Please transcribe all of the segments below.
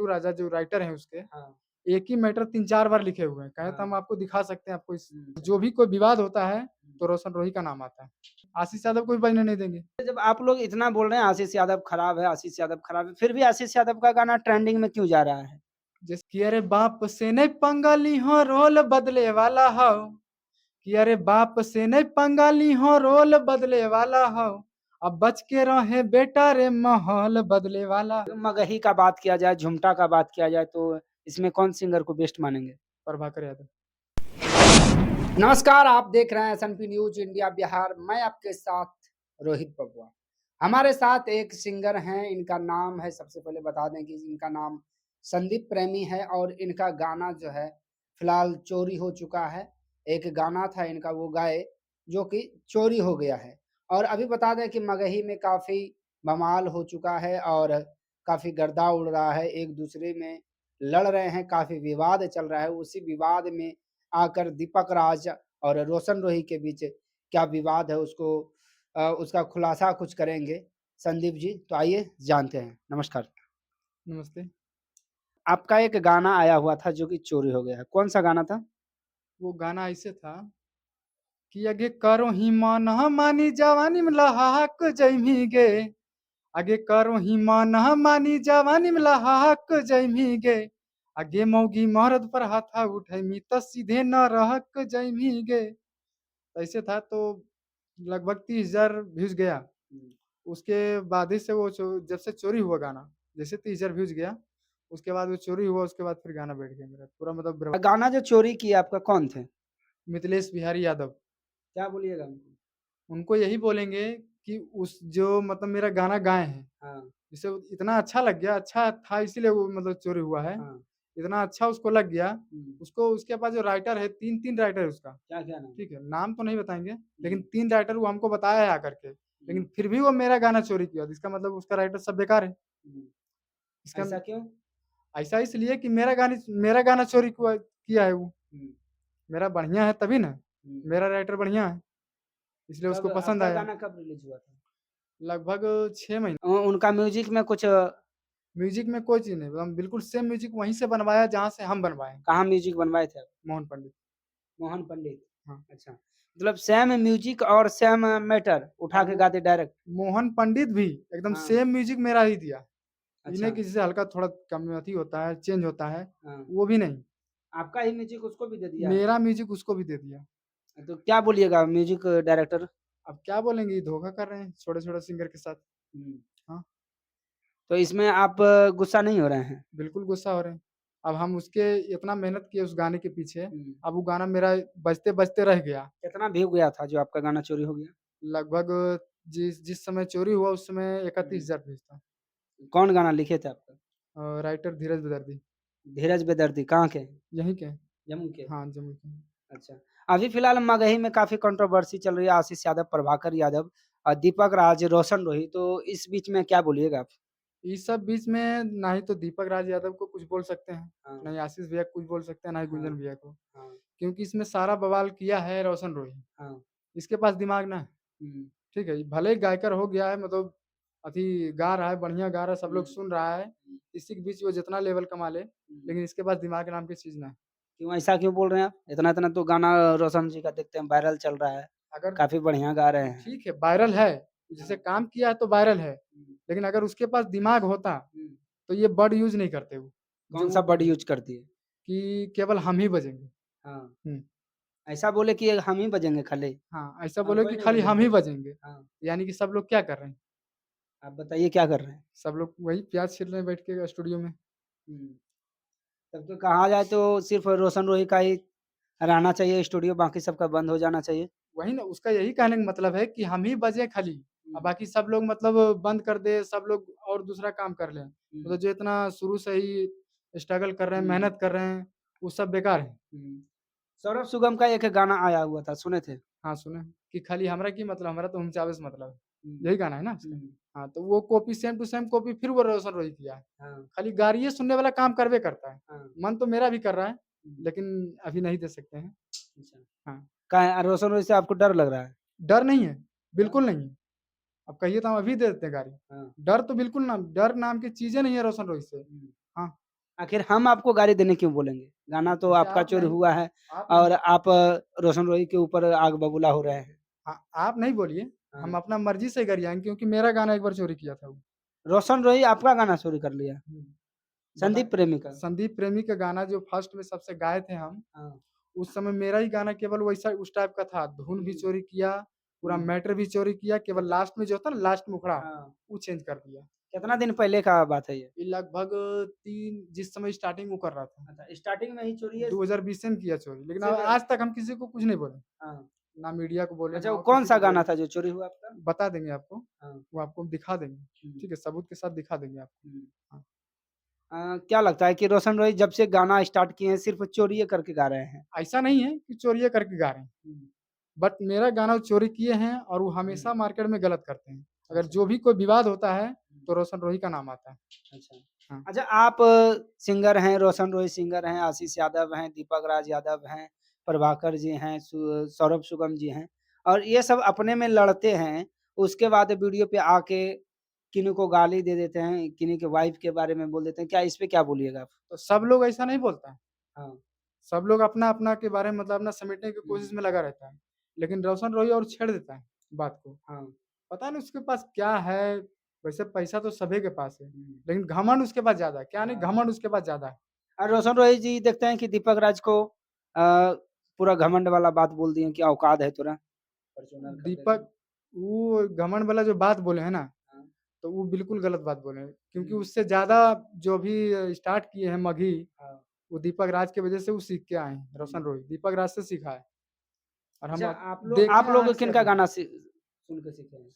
राजा जो राइटर हैं उसके, हाँ, एक ही मैटर 3-4 बार लिखे हुए हैं। कहें तो हाँ। हम आपको दिखा सकते हैं आपको इस हुँ। जो भी कोई विवाद होता है, तो रोशन रोही का नाम आता है। आशीष यादव को भी बजने नहीं देंगे। जब आप लोग इतना बोल रहे हैं आशीष यादव खराब है, आशीष यादव खराब है, फिर भी आशीष यादव का गाना ट्रेंडिंग में क्यों जा रहा है? जैसे कि अरे बाप से नहीं पंगा लीहो रोल बदले वाला हौ, कि अरे बाप से नहीं पंगा लीहो रोल बदले वाला हौ, अब बच के रहे बेटा रे माहौल बदले वाला। मगही का बात किया जाए, झुमटा का बात किया जाए तो इसमें कौन सिंगर को बेस्ट मानेंगे? प्रभाकर यादव। नमस्कार, आप देख रहे हैं एसएनपी न्यूज़ इंडिया बिहार, मैं आपके साथ रोहित बबुआ। हमारे साथ एक सिंगर हैं, इनका नाम है सबसे पहले बता दें कि इनका नाम संदीप प्रेमी है और इनका गाना जो है फिलहाल चोरी हो चुका है। एक गाना था इनका वो गाए जो कि चोरी हो गया है और अभी बता दें कि मगही में काफ़ी बवाल हो चुका है और काफ़ी गर्दा उड़ रहा है, एक-दूसरे में लड़ रहे हैं, काफ़ी विवाद चल रहा है। उसी विवाद में आकर दीपक राज और रोशन रोही के बीच क्या विवाद है उसका खुलासा कुछ करेंगे संदीप जी। तो आइए जानते हैं। नमस्कार। नमस्ते। आपका एक गाना आया हुआ था जो कि चोरी हो गया है। कौन-सा गाना था? वो गाना ऐसे था कि आगे करो ही मन मानी जवानी में लहाक जैमी गे, आगे करो ही मन मानी जवानी में लहाक जैमी गे, आगे मौगी मर्द पर हाथा उठैमी त सीधे न रहक जैमी गे। ऐसे था तो लगभग 30,000 व्यूज गया। हुँ। उसके बाद ही से वो जब से चोरी हुआ गाना, जैसे 30,000 व्यूज गया, उसके बाद वो चोरी हुआ, उसके बाद फिर गाना बैठ गया मेरा पूरा मतलब गाना जो चोरी किया आपका कौन थे? मिथिलेश बिहारी यादव। क्या बोलिएगा उनको? उनको यही बोलेंगे कि उस जो मतलब मेरा गाना गाए हैं, हाँ, जिसे इतना अच्छा लग गया, अच्छा था इसीलिए वो मतलब चोरी हुआ है। हाँ। इतना अच्छा उसको लग गया, हुँ। उसको उसके पास जो राइटर है 3-3 राइटर है उसका, क्या-क्या नाम? ठीक है? नाम तो नहीं बताएँगे, लेकिन हुँ, 3 राइटर वो हमको बताया है आकर के, हुँ, लेकिन फिर भी वो मेरा गाना चोरी किया, तो इसका मतलब उसका राइटर सब बेकार है। हुँ। इसका ऐसा क्यों? ऐसा इसलिए कि मेरा गाना चोरी किया है वो, हुँ, मेरा बढ़िया है तभी ना, हुँ। मेरा राइटर बढ़िया है, इसलिए कब उसको पसंद आपका आया। गाना कब रिलीज़ हुआ था? लगभग 6 महीने। उनका म्यूज़िक में कुछ म्यूज़िक में कोई चीज़ नहीं, हम बिल्कुल सेम म्यूज़िक वहीं से बनवाया जहाँ से हम बनवाए हैं, कहाँ म्यूज़िक बनवाए थे आप? मोहन पंडित। मोहन पंडित। हाँ, अच्छा, मतलब सेम म्यूज़िक और सेम मैटर हाँ, उठा के वो गाते डायरेक्ट? मोहन पंडित भी एकदम हाँ, सेम म्यूज़िक मेरा ही दिया। ये अच्छा, नहीं किसी से हल्का थोड़ा कम अति होता है, चेंज होता है, हाँ। वो भी नहीं। आपका ही म्यूज़िक उसको भी दे दिया है? मेरा म्यूज़िक उसको भी दे दिया। तो क्या बोलिएगा म्यूज़िक डायरेक्टर? अब क्या बोलेंगे, ये धोखा कर रहे हैं छोटे-छोटे सिंगर के साथ। हुँ, हाँ, तो इसमें आप गुस्सा नहीं हो रहे हैं? बिल्कुल गुस्सा हो रहे हैं। अब हम उसके इतना मेहनत किए उस गाने के पीछे, हुँ, अब वो गाना मेरा बजते-बजते रह गया। कितना व्यू गया था जो आपका गाना चोरी हो गया? लगभग जिस जिस समय चोरी हुआ उस समय हुँ, 31,000 व्यूज़ था। कौन गाना लिखे थे आपका? राइटर धीरज बेदर्दी, धीरज बेदर्दी कहाँ के? यहीं के हैं। जम्मू के? हाँ, जम्मू के हैं। अच्छा, अभी फ़िलहाल मगही में काफ़ी कंट्रोवर्सी चल रही है आशीष यादव, प्रभाकर यादव दीपक राज, रोशन रोही तो इस बीच में क्या बोलिएगा आप? इस सब बीच में ना ही तो दीपक राज यादव को कुछ बोल सकते हैं, हाँ, ना ही आशीष भैया को कुछ बोल सकते हैं, ना ही हाँ, गुंजन भैया को। हाँ, क्योंकि इसमें सारा बवाल किया है रोशन रोही। हाँ, इसके पास दिमाग ना है, हुँ, ठीक है? भले ही गायकर हो गया है मतलब गा रहा है, बढ़िया गा रहा है, सब लोग हुँ, सुन रहा है। हुँ, इसी के बीच वो जितना लेवल कमा ले, हुँ। लेकिन इसके पास दिमाग नाम की चीज़ ना है। क्यों ऐसा क्यों बोल रहे हैं आप? इतना-इतना तो गाना रोशन जी का देखते हैं वायरल चल रहा है, अगर काफ़ी बढ़िया गा रहे हैं। ठीक है, वायरल है, हाँ, जिसे काम किया है तो वायरल है, हुँ, लेकिन अगर उसके पास दिमाग होता, हुँ। तो ये वर्ड यूज़ नहीं करते वो, जो कौन-सा वो वर्ड यूज़ करती है? कि केवल हम ही बजेंगे। हाँ, हुँ। ऐसा बोले कि हम ही बजेंगे खाली, हाँ, ऐसा और बोलो कोई कि नहीं खाली हम ही बजेंगे? बजेंगे, हाँ, यानी कि सब लोग क्या कर रहे हैं? आप बताइए क्या कर रहे हैं? सब लोग वही प्याज़ छील रहे हैं बैठ के स्टूडियो में। हुँ, तब तो कहा जाए तो सिर्फ़ रोशन रोही का ही रहना चाहिए स्टूडियो, बाकी सबका बंद हो जाना चाहिए। वही ना, उसका यही कहने का मतलब है कि हम ही बजें खाली और हुँ, बाकी सब लोग मतलब बंद कर दें, सब लोग और दूसरा काम कर लें। हुँ, मतलब जो इतना शुरू से ही स्ट्रगल कर रहे हैं, हुँ, मेहनत कर रहे हैं, वो सब बेकार है। हुँ। सौरभ सुगम का एक गाना आया हुआ था, सुने थे? हाँ, सुने हैं कि खाली हमरा की मतलब, हमरा तो हम चावे से मतलब है। हुँ, यही गाना है ना उसका? हुँ, हाँ, तो वो copy same to same copy फिर वो रोशन रोही किया है। हाँ, खाली गालिए सुनने वाला काम करबे करता है। हाँ, मन तो मेरा भी कर रहा है, हुँ, लेकिन अभी नहीं दे सकते हैं। अच्छा। हाँ, काहे रोशन रोही से आपको डर लग रहा है? डर नहीं है, हाँ, बिल्कुल नहीं है। अब कहिए तो हम अभी दे देते हैं गाड़ी। हाँ, डर तो बिल्कुल ना, डर नाम की चीज़ें नहीं है रोशन रोही से। हुँ। हाँ, आखिर हम आपको गाली देने क्यों बोलेंगे? गाना तो जैसे आपका आप चोरी नहीं हुआ है आप और नहीं आप रोशन रोही के ऊपर आग बबूला हो रहे हैं। आप नहीं बोलिए, हम हाँ। अपना मर्ज़ी से गरियाएँगे क्योंकि मेरा गाना एक बार चोरी किया था वो। रोशन रोही आपका गाना चोरी कर लिया, हुँ। संदीप प्रेमी का। संदीप प्रेमी का गाना जो फर्स्ट में सबसे गाए थे हम, हाँ। उस समय मेरा ही गाना केवल वैसा उस टाइप का था, धुन भी हुँ, चोरी किया, पूरा हुँ। मैटर भी चोरी किया, केवल अच्छा। लास्ट में जो होता है ना लास्ट मुखड़ा, हाँ। वो चेंज कर दिया। कितना दिन पहले का बात है ये? ये लगभग 3 जिस समय स्टार्टिंग वो कर रहा था, अच्छा, स्टार्टिंग में ही चोरी है 2020 में किया चोरी, लेकिन सिर्फ़ आज तक हम किसी को कुछ नहीं बोले, हाँ। ना मीडिया को बोले, अच्छा ना वो और किसी कौन-सा को गाना बोले। था जो चोरी हुआ आपका? बता देंगे आपको, हाँ। वो आपको हम दिखा देंगे, हुँ, ठीक है? सबूत के साथ दिखा देंगे आपको। हुँ। हाँ। क्या लगता है कि रोशन रॉय जब से गाना स्टार्ट किए हैं सिर्फ़ चोरिये करके गा रहे हैं? ऐसा नहीं है कि चोरियाँ करके गा रहे हैं। हुँ, बट मेरा गाना वो चोरी किए हैं और वो हुँ। हमेशा मार्केट में गलत करते हैं। अगर अच्छा। जो भी कोई विवाद होता है, हुँ, तो रोशन रोही का नाम आता है। अच्छा। हाँ। अच्छा आप सिंगर हैं, रोशन रॉय सिंगर हैं, आशीष यादव हैं, दीपक राज यादव हैं, प्रभाकर जी हैं, सौरभ सुगम जी हैं और ये सब अपने में लड़ते हैं, उसके बाद वीडियो पे आके किन्हीं को गाली दे देते हैं, किन्हीं के वाइफ़ के बारे में बोल देते हैं। क्या इस पे क्या बोलिएगा आप? तो सब लोग ऐसा नहीं बोलता है। हाँ। सब लोग अपना-अपना के बारे में मतलब अपना समेटने की हुँ, कोशिश में लगा रहता है। लेकिन रोशन रोही और छेड़ देता है बात को। हाँ। पता नहीं उसके पास क्या है, वैसे पैसा तो सभी के पास है, हुँ, लेकिन घमंड उसके पास ज़्यादा है। क्या नहीं हाँ। घमंड उसके पास ज़्यादा है। और रोशन रॉय जी देखते हैं कि दीपक राज को पूरा घमंड वाला बात बोल दिए कि औकात है तेरा, फॉर्च्यूनर खरीदेगा। दीपक वो घमंड वाला जो बात बोले हैं ना, हाँ, तो वो बिल्कुल गलत बात बोले हैं। क्योंकि हुँ, उससे ज़्यादा जो भी स्टार्ट किए हैं मघी, हाँ, वो दीपक राज की वज़ह से वो सीख के आए हैं, रोशन हुँ। रोही। दीपक राज से सीखा है और हम अच्छा अब देखे आप हैं लोग आँख से किनका अपने। गाना सुन के सीखे हैं?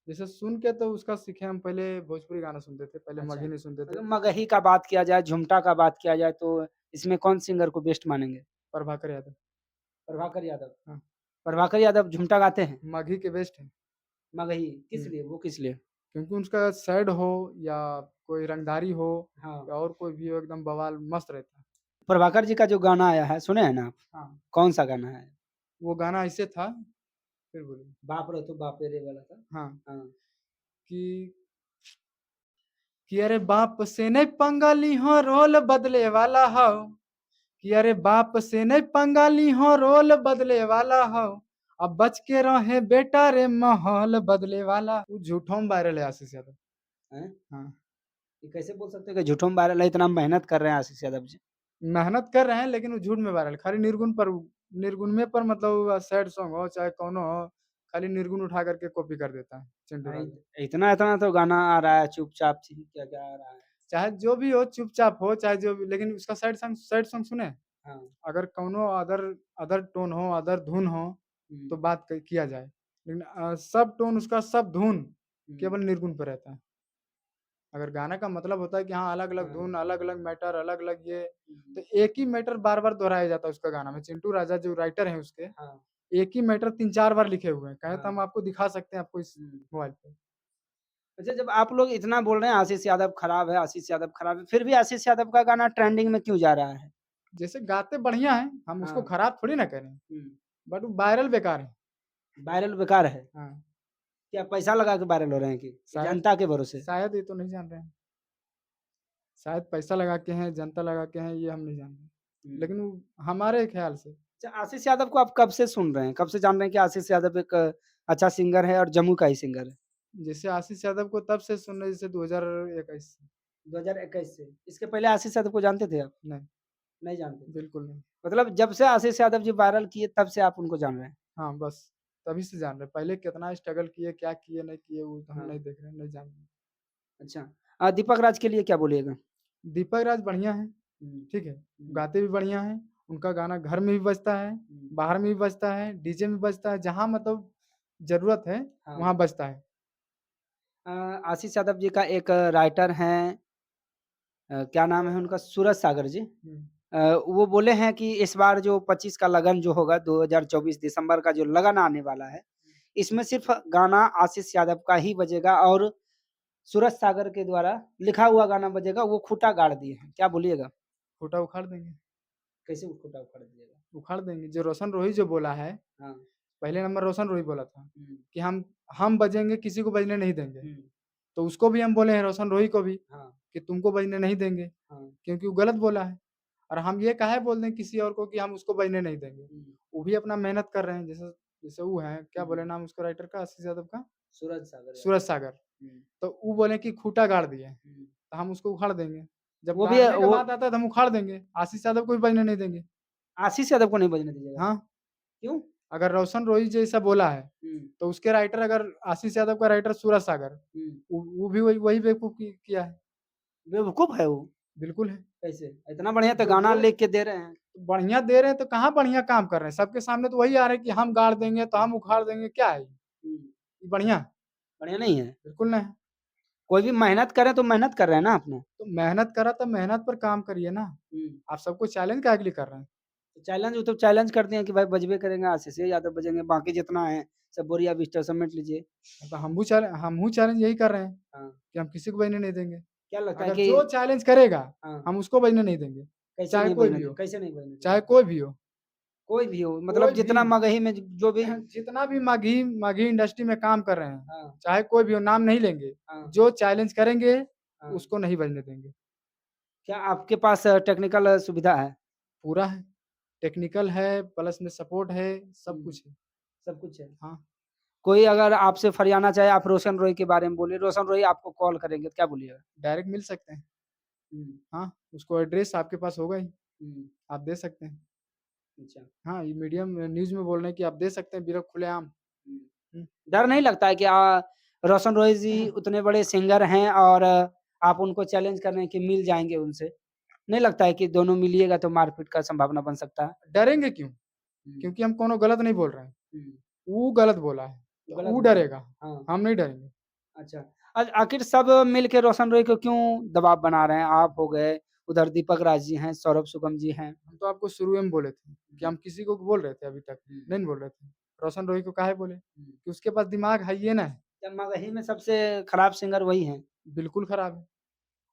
जैसे सुन के तो उसका सीखे हम पहले भोजपुरी गाना सुनते थे, पहले अच्छा, मगही नहीं सुनते थे, अगर मगही का बात किया जाए, झुमटा का बात किया जाए तो इसमें कौन सिंगर को बेस्ट मानेंगे? प्रभाकर यादव। प्रभाकर यादव। हाँ, प्रभाकर यादव झुमटा गाते हैं? मगही के बेस्ट हैं। मगही किस हुँ, लिए? वो किस लिए? क्योंकि उसका सैड हो या कोई रंगदारी हो हाँ, या और कोई भी हो एकदम बवाल मस्त रहता है। प्रभाकर जी का जो गाना आया है, सुने हैं ना आप? हाँ, कौन-सा गाना है? वो गाना ऐसे था फिर बोलिए। बाप रे तू बाप रे वाला था? हाँ, हाँ। कि कि अरे बाप से नहीं पंगा लीहो रोल बदले वाला हौ कि अरे बाप से नहीं पंगा लीहो रोल बदले वाला हौ अब बच के रहे बेटा रे माहौल बदले वाला वो झूठों में वायरल है आशीष यादव। हैं? हाँ, ये कैसे बोल सकते हो कि झूठों में वायरल है, इतना मेहनत कर रहे हैं आशीष यादव जी। मेहनत कर रहे हैं लेकिन वो झूठ में वायरल खाली निर्गुण में पर मतलब सैड सॉन्ग हो चाहे कौनो हो खाली निर्गुण उठा करके कॉपी कर देता है चिंटू हाँ, राजा। इतना-इतना तो गाना आ रहा है, चुपचाप ची क्या-क्या आ रहा है। चाहे जो भी हो चुपचाप हो चाहे जो भी लेकिन उसका सैड सॉन्ग सुने हाँ, अगर कौनो अदर अदर टोन हो, अदर धुन हो, तो हुँ, बात क किया जाए। लेकिन सब टोन उसका सब धुन हुँ, केवल निर्गुण पे रहता है। अगर गाना का मतलब होता है कि हाँ, अलग-अलग हाँ, धुन, अलग-अलग मैटर, अलग-अलग ये, हुँ, तो एक ही मैटर बार-बार दोहराया जाता है उसका गाना में। चिंटू राजा जो राइटर हैं उसके, हाँ, एक ही मैटर 3-4 बार लिखे हुए हैं। कहें तो हाँ, हम आपको दिखा सकते हैं आपको इस हुँ। मोबाइल पे। अच्छा जब आप लोग इतना बोल रहे हैं आशीष यादव खराब है, आशीष यादव खराब है, फिर भी आशीष यादव का गाना ट्रेंडिंग में क्यों जा रहा है? जैसे गाते बढ़िया हैं, हम उसको हाँ, खराब थोड़ी ना कह रहे हैं, हुँ, बट वो वायरल बेकार है। वायरल बेकार है। हाँ, क्या पैसा लगा के वायरल हो रहे हैं कि शायद जनता के भरोसे? शायद ये तो नहीं जान रहे हैं। शायद पैसा लगा के हैं, जनता लगा के हैं, ये हम नहीं जानते। हुँ। लेकिन वो हमारे ख़्याल से अच्छा आशीष यादव को आप कब से सुन रहे हैं? कब से जान रहे हैं कि आशीष यादव एक अच्छा सिंगर है और जम्मू का ही सिंगर है? जैसे आशीष यादव को तब से सुन रहे जैसे 2021 से। 2021 से। इसके पहले आशीष यादव को जानते थे आप? नहीं, नहीं जानते थे। बिल्कुल नहीं। मतलब जब से आशीष यादव जी वायरल किए तब से आप उनको जान रहे हैं? हाँ, बस तभी से जान रहे हैं। पहले कितना स्ट्रगल किए, क्या किए, नहीं किए वो तो हम हाँ, नहीं देख रहे हैं, नहीं जान रहे। अच्छा। दीपक राज के लिए क्या बोलिएगा? दीपक राज बढ़िया हैं, हुँ, ठीक है? हुँ, गाते भी बढ़िया हैं, उनका गाना घर में भी बजता है, हुँ। बाहर में भी बजता है, डीजे में बजता है, जहाँ मतलब ज़रूरत है, हाँ। वहाँ बजता है। अ, आशीष यादव जी का एक राइटर हैं क्या नाम है उनका? सूरज सागर जी। हुँ, अ, वो बोले हैं कि इस बार जो 25 का लगन जो होगा 2024 दिसंबर का जो लगन आने वाला है, इसमें सिर्फ़ गाना आशीष यादव का ही बजेगा और सूरज सागर के द्वारा लिखा हुआ गाना बजेगा, वो खूँटा गाड़ दिए हैं। क्या बोलिएगा? खूँटा उखाड़ देंगे, कैसे वो खूँटा उखाड़ दिएगा? उखाड़ देंगे। जो रोशन रोही जो बोला है, हाँ। पहले नंबर रोशन रोही बोला था हुँ, कि हम बजेंगे, किसी को बजने नहीं देंगे। हुँ, तो उसको भी हम बोले हैं रोशन रोही को भी हाँ। कि तुमको बजने नहीं देंगे, हाँ। क्योंकि वो गलत बोला है। और हम ये काहे बोल दें किसी और को कि हम उसको बजने नहीं देंगे। हुँ, वो भी अपना मेहनत कर रहे हैं, जैसे जैसे वो हैं, क्या हुँ, बोले हुँ। नाम उसको राइटर का, आशीष यादव का? सूरज सागर सूरज यादव। सागर। हुँ, तो वो बोले कि खूँटा गाड़ दिए, हुँ। तो हम उसको उखाड़ देंगे। जब वो भी गाड़ने का वो बात आता है तो हम उखाड़ देंगे, आशीष यादव को भी बजने नहीं देंगे। आशीष यादव को नहीं बजने दीजिएगा। हाँ, क्यों? अगर रोशन रोही जैसा बोला है, हुँ, तो उसके राइटर अगर आशीष यादव का राइटर सूरज सागर, हुँ। वो भी वही वही बेवकूफ़ किया है। बेवकूफ़ है वो। बिल्कुल है। कैसे? इतना बढ़िया तो जो गाना दे लिख के दे रहे हैं। बढ़िया दे रहे हैं तो कहाँ बढ़िया काम कर रहे हैं, सबके सामने तो वही आ रहे हैं कि हम गाड़ देंगे, तो हम उखाड़ देंगे, क्या है ये? हुँ, ये बढ़िया? बढ़िया नहीं है। बिल्कुल नहीं। कोई भी मेहनत करे तो मेहनत कर रहे हैं ना अपना। तो मेहनत करा तो मेहनत पर काम करिए ना। हुँ, आप सबको चैलेंज काहे के लिए कर रहे हैं? तो चैलेंज वो तो चैलेंज कर दिए कि भाई बजबे करेंगे, आशीष यादव बजेंगे, बाकी जितना है सब बोरिया बिस्तर समेट लीजिए। तो हमहू चैलेंज यही कर रहे हैं हाँ, कि हम किसी को बजने नहीं देंगे। क्या लगता है अगर कि जो चैलेंज करेगा, हाँ, हम उसको बजने नहीं देंगे, कैसे चाहे नहीं कोई बजने भी दें हो, कैसे नहीं बजने चाहे देंगे? कोई भी हो। कोई भी हो मतलब कोई भी जितना मगही में जो भी जितना भी माघी माघी इंडस्ट्री में काम कर रहे हैं, हाँ, चाहे कोई भी हो, नाम नहीं लेंगे, हाँ, जो चैलेंज करेंगे, हाँ। उसको नहीं बजने देंगे। क्या आपके पास टेक्निकल सुविधा है? पूरा है, टेक्निकल है, प्लस में सपोर्ट है, सब हुँ, कुछ है। सब कुछ है। हाँ, कोई अगर आपसे फरियाना चाहे आप रोशन रॉय के बारे में बोलिए, रोशन रॉय आपको कॉल करेंगे तो क्या बोलिएगा? डायरेक्ट मिल सकते हैं। हुँ, हाँ, उसको एड्रेस आपके पास होगा ही, हुँ, आप दे सकते हैं। अच्छा। हाँ, ये मीडियम न्यूज़ में बोल रहे हैं कि आप दे सकते हैं बिल्कुल खुलेआम। हुँ। हुँ। डर नहीं लगता है कि रोशन रॉय जी उतने बड़े सिंगर हैं और आप उनको चैलेंज कर रहे हैं कि मिल जाएँगे उनसे? नहीं लगता है कि दोनों मिलिएगा तो मारपीट का संभावना बन सकता है? डरेंगे क्यों? हुँ, क्योंकि हम कोनो गलत नहीं बोल रहे हैं। हुँ, वो गलत बोला है, तो गलत वो बोला। डरेगा, हाँ, हम नहीं डरेंगे। अच्छा। आखिर सब मिल के रोशन रॉय को क्यों दबाव बना रहे हैं? आप हो गए, उधर दीपक राज जी हैं, सौरभ सुगम जी हैं। हम तो आपको शुरू में बोले थे कि हुँ, हम किसी को बोल रहे थे अभी तक, हुँ, नहीं बोल रहे थे। रोशन रोही को काहे बोले? हुँ। कि उसके पास दिमाग है ही ना है, क्या मगही में सबसे खराब सिंगर वही हैं? बिल्कुल खराब है।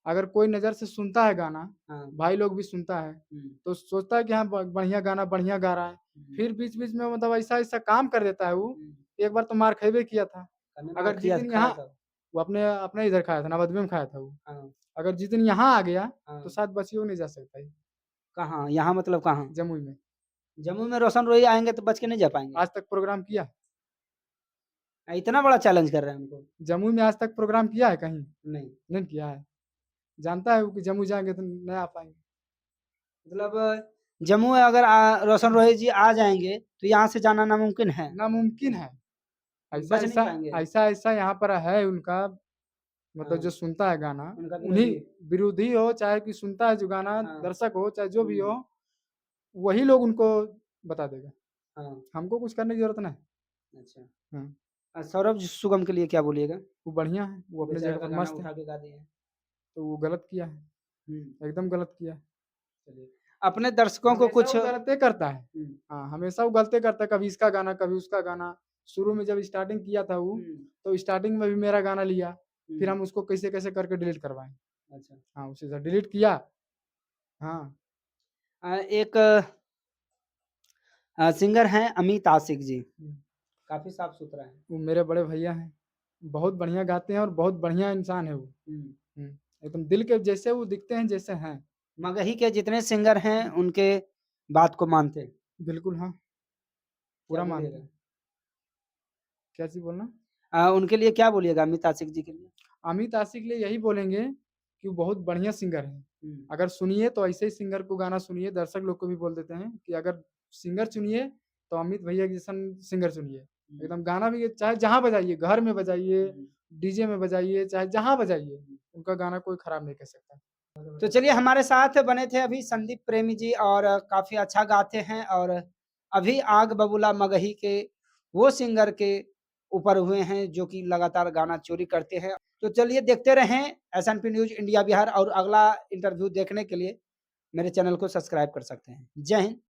अगर कोई नज़र से सुनता है गाना, हाँ, भाई लोग भी सुनता है, हुँ, तो सोचता है कि हाँ, ब बढ़िया गाना बढ़िया गा रहा है। हुँ, फिर बीच-बीच में मतलब ऐसा-ऐसा काम कर देता है वो, हुँ। एक बार तो मार खइबे किया था। कन्ने मार अगर जिस खिया दिन खाया यहाँ था। वो अपने इधर खाया था, नवद्वीप में खाया था वो। हाँ, अगर जिस दिन यहाँ आ गया, तो हाँ। शायद बचियो नहीं जा सकता ये, कहाँ? यहाँ मतलब कहाँ? जमुई में। जम्मू में रोशन रोही आएँगे तो बच के नहीं जा पाएँगे? आज तक प्रोग्राम किया? इतना बड़ा चैलेंज कर रहे हैं हमको। जमुई में आज तक प्रोग्राम किया है कहीं? नहीं, नहीं किया है। जानता है वो कि जमुई जाएँगे तो नहीं आ पाएँगे। मतलब जम्मू में अगर रोशन रोही जी आ जाएँगे, तो यहाँ से जाना नामुमकिन है। नामुमकिन है। बच नहीं ऐसा-ऐसा पाएँगे। ऐसा-ऐसा यहाँ पर है उनका, मतलब हाँ, जो सुनता है गाना, उनका उन्हीं विरोधी। विरोधी हो, चाहे कि सुनता है जो गाना, हाँ, दर्शक हो, चाहे जो भी हो, हुँ, वही लोग उनको बता देगा। हाँ, हमको कुछ करने की ज़रूरत नहीं। अच्छा। हाँ, सौरभ सुगम के लिए क्या बोलिएगा? वो बढ़िया है, वो वो अपनी बेचारा जगह का पर गाना मस्त है, उठा के गा दिए हैं। तो वो गलत किया है, हुँ, एकदम गलत किया है। चलिए। अपने दर्शकों को हमेशा कुछ वो गलते करता है। हुँ, हाँ, हमेशा वो गलती करता है, कभी इसका गाना, कभी उसका गाना। शुरू में जब स्टार्टिंग किया था वो, हुँ, तो स्टार्टिंग में भी मेरा गाना लिया, फिर हुँ, हम उसको कैसे-कैसे करके डिलीट करवाएँ। अच्छा। हाँ, उसी से डिलीट किया। हाँ, एक सिंगर हैं अमित आशिक जी, हुँ, काफ़ी साफ-सुथरा हैं। वो मेरे बड़े भैया हैं। बहुत बढ़िया गाते हैं और बहुत बढ़िया इंसान है वो। हुँ, हुँ, एकदम दिल के जैसे वो दिखते हैं, जैसे हैं। मगही के जितने सिंगर हैं, उनके बात को मानते हैं। बिल्कुल हाँ, क्या पूरा मानते बोलिएगा? हैं। क्या चीज़ बोलना? उनके लिए क्या बोलिएगा अमित आशिक जी के लिए? अमित आशिक के लिए यही बोलेंगे कि वो बहुत बढ़िया सिंगर हैं। हुँ, अगर सुनिए तो ऐसे ही सिंगर को गाना सुनिए, दर्शक लोग को भी बोल देते हैं कि अगर सिंगर चुनिए तो अमित भैया के जैसा सिंगर चुनिए। हुँ, एकदम गाना भी चाहे जहाँ बजाइए, घर में बजाइए, हुँ, डीजे में बजाइए, चाहे जहाँ बजाइए, हुँ। उनका गाना कोई खराब नहीं कर सकता। तो चलिए हमारे साथ बने थे अभी संदीप प्रेमी जी और काफ़ी अच्छा गाते हैं और अभी आग बबूला मगही के वो सिंगर के ऊपर हुए हैं जो कि लगातार गाना चोरी करते हैं। तो चलिए देखते रहें एसएनपी न्यूज़ इंडिया बिहार और अगला इंटरव्यू देखने के लिए मेरे चैनल को सब्सक्राइब कर सकते हैं। जय हिंद।